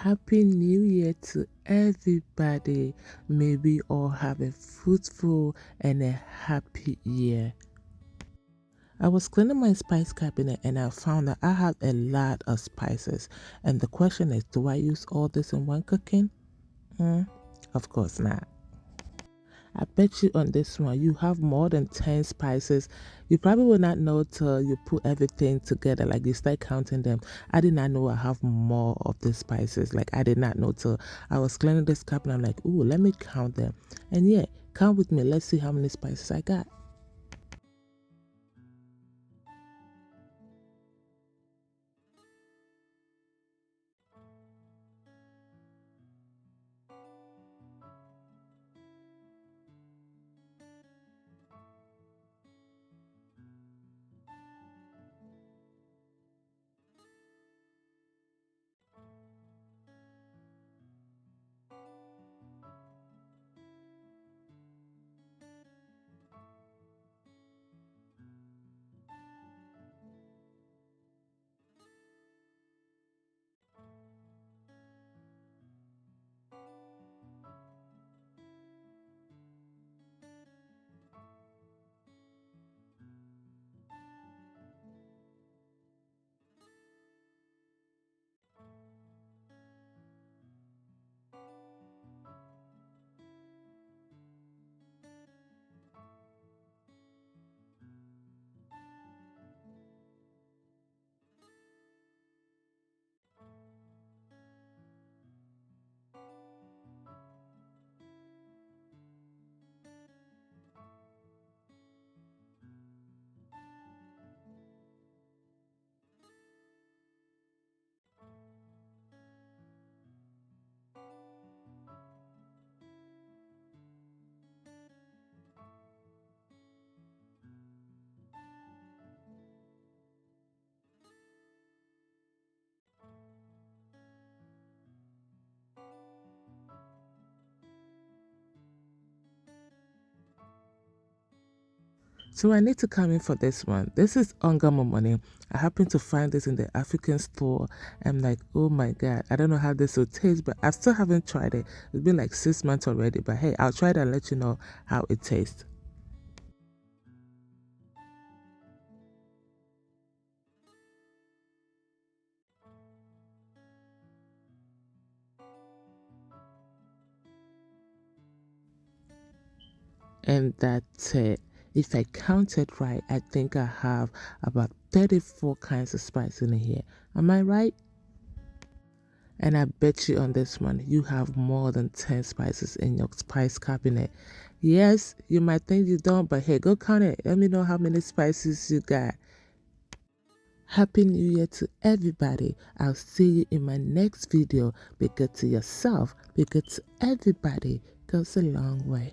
Happy New Year to everybody. May we all have a fruitful and a happy year. I was cleaning my spice cabinet and I found that I have a lot of spices. And the question is, do I use all this in one cooking? Of course not. I bet you on this one, you have more than 10 spices. You probably will not know till you put everything together, like you start counting them. I did not know I have more of these spices. Like I did not know till I was cleaning this cup and I'm like, ooh, let me count them. And yeah, count with me. Let's see how many spices I got. So I need to come in for this one. This is Ongamo money. I happen to find this in the African store. I'm like, oh my God, I don't know how this will taste, but I still haven't tried it. It's been like 6 months already, but hey, I'll try it and let you know how it tastes. And that's it. If I counted right, I think I have about 34 kinds of spice in here. Am I right? And I bet you on this one, you have more than 10 spices in your spice cabinet. Yes, you might think you don't, but hey, go count it. Let me know how many spices you got. Happy New Year to everybody. I'll see you in my next video. Be good to yourself. Be good to everybody. Goes a long way.